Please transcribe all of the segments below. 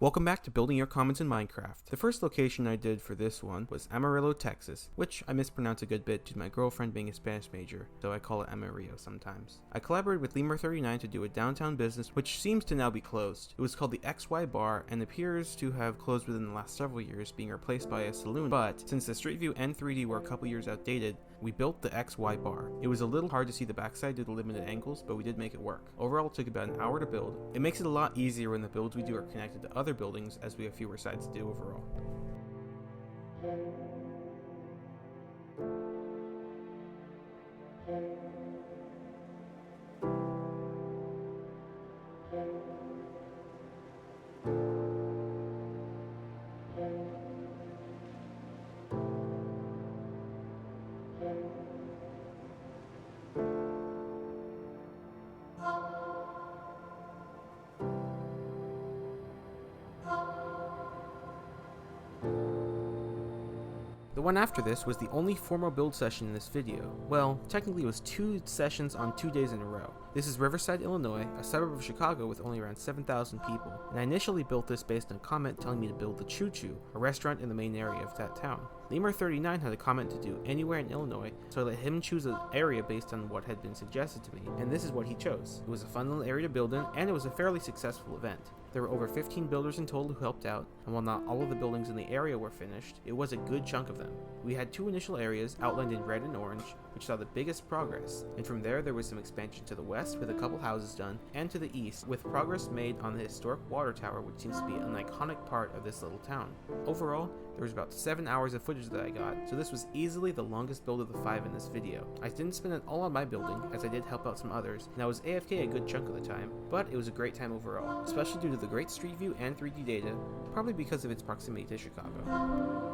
Welcome back to Building Your Commons in Minecraft. The first location I did for this one was Amarillo, Texas, which I mispronounce a good bit due to my girlfriend being a Spanish major, so I call it Amarillo sometimes. I collaborated with Lemur39 to do a downtown business which seems to now be closed. It was called the XY Bar and appears to have closed within the last several years, being replaced by a saloon, but since the Street View and 3D were a couple years outdated, we built the XY Bar. It was a little hard to see the backside due to limited angles, but we did make it work. Overall, it took about an hour to build. It makes it a lot easier when the builds we do are connected to other buildings, as we have fewer sides to do overall. The one after this was the only formal build session in this video. Well, technically it was 2 sessions on 2 days in a row. This is Riverside, Illinois, a suburb of Chicago with only around 7,000 people, and I initially built this based on a comment telling me to build the Choo Choo, a restaurant in the main area of that town. Lemur39 had a comment to do anywhere in Illinois, so I let him choose an area based on what had been suggested to me, and this is what he chose. It was a fun little area to build in, and it was a fairly successful event. There were over 15 builders in total who helped out, and while not all of the buildings in the area were finished, it was a good chunk of them. We had 2 initial areas outlined in red and orange, which saw the biggest progress, and from there was some expansion to the west with a couple houses done, and to the east with progress made on the historic water tower, which seems to be an iconic part of this little town. Overall, there was about 7 hours of footage that I got, so this was easily the longest build of the 5 in this video. I didn't spend it all on my building, as I did help out some others, and I was AFK a good chunk of the time, but it was a great time overall, especially due to the great Street View and 3D data, probably because of its proximity to Chicago.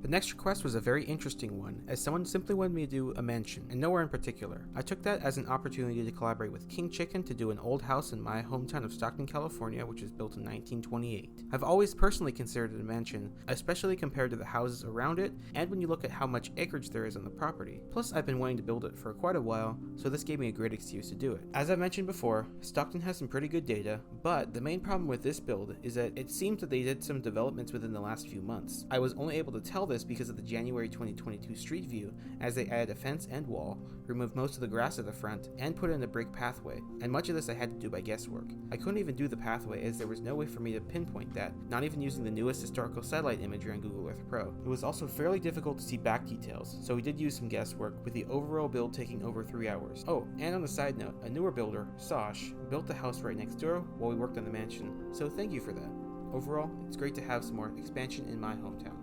The next request was a very interesting one, as someone simply wanted me to do a mansion, and nowhere in particular. I took that as an opportunity to collaborate with King Chicken to do an old house in my hometown of Stockton, California, which was built in 1928. I've always personally considered it a mansion, especially compared to the houses around it, and when you look at how much acreage there is on the property. Plus, I've been wanting to build it for quite a while, so this gave me a great excuse to do it. As I mentioned before, Stockton has some pretty good data, but the main problem with this build is that it seems that they did some developments within the last few months. I was only able to tell this because of the January 2022 street view, as they added a fence and wall, removed most of the grass at the front, and put in a brick pathway, and much of this I had to do by guesswork. I couldn't even do the pathway as there was no way for me to pinpoint that, not even using the newest historical satellite imagery on Google Earth Pro. It was also fairly difficult to see back details, so we did use some guesswork, with the overall build taking over 3 hours. Oh, and on a side note, a newer builder, Sosh, built the house right next door while we worked on the mansion, so thank you for that. Overall, it's great to have some more expansion in my hometown.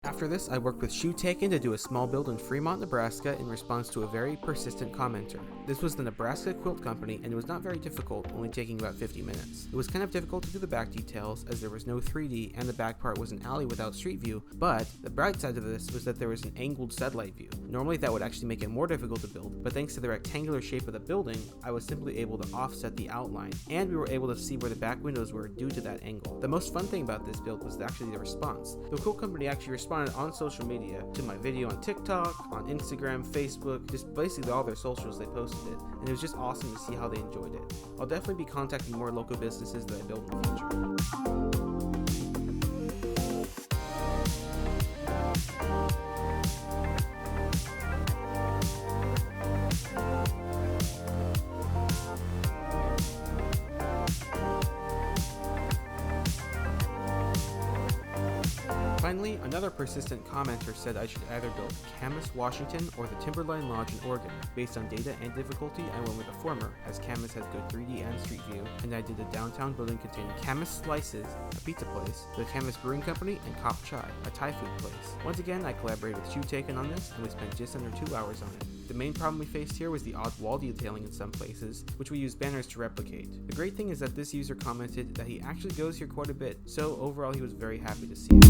After this, I worked with Shoe Taken to do a small build in Fremont, Nebraska in response to a very persistent commenter. This was the Nebraska Quilt Company, and it was not very difficult, only taking about 50 minutes. It was kind of difficult to do the back details as there was no 3D and the back part was an alley without street view, but the bright side of this was that there was an angled satellite view. Normally that would actually make it more difficult to build, but thanks to the rectangular shape of the building, I was simply able to offset the outline, and we were able to see where the back windows were due to that angle. The most fun thing about this build was actually the response. The Quilt Company actually responded on social media to my video on TikTok, on Instagram, Facebook, just basically all their socials, they posted it, and it was just awesome to see how they enjoyed it. I'll definitely be contacting more local businesses that I build in the future. Finally, another persistent commenter said I should either build Camas, Washington, or the Timberline Lodge in Oregon. Based on data and difficulty, I went with the former, as Camas has good 3D and street view, and I did a downtown building containing Camas Slices, a pizza place, the Camas Brewing Company, and Kop Chai, a Thai food place. Once again, I collaborated with Shoe Taken on this, and we spent just under 2 hours on it. The main problem we faced here was the odd wall detailing in some places, which we used banners to replicate. The great thing is that this user commented that he actually goes here quite a bit, so overall he was very happy to see it.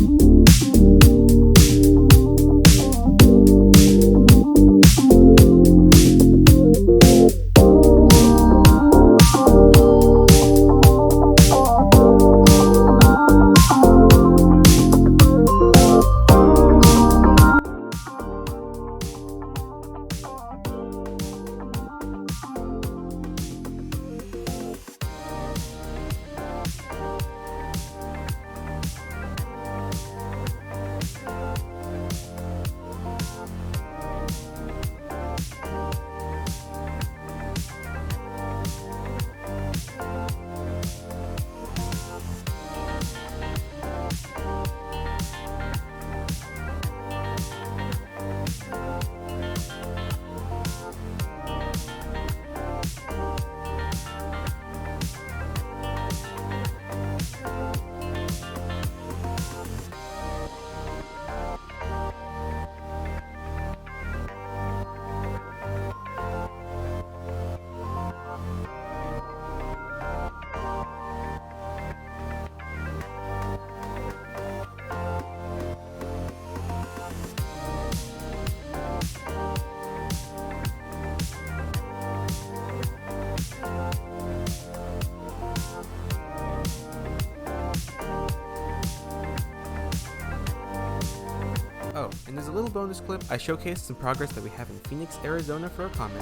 Oh, and there's a little bonus clip. I showcased some progress that we have in Phoenix, Arizona for a comment.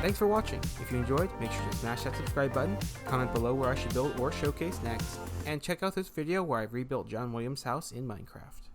Thanks for watching. If you enjoyed, make sure to smash that subscribe button, comment below where I should build or showcase next, and check out this video where I've rebuilt John Williams' house in Minecraft.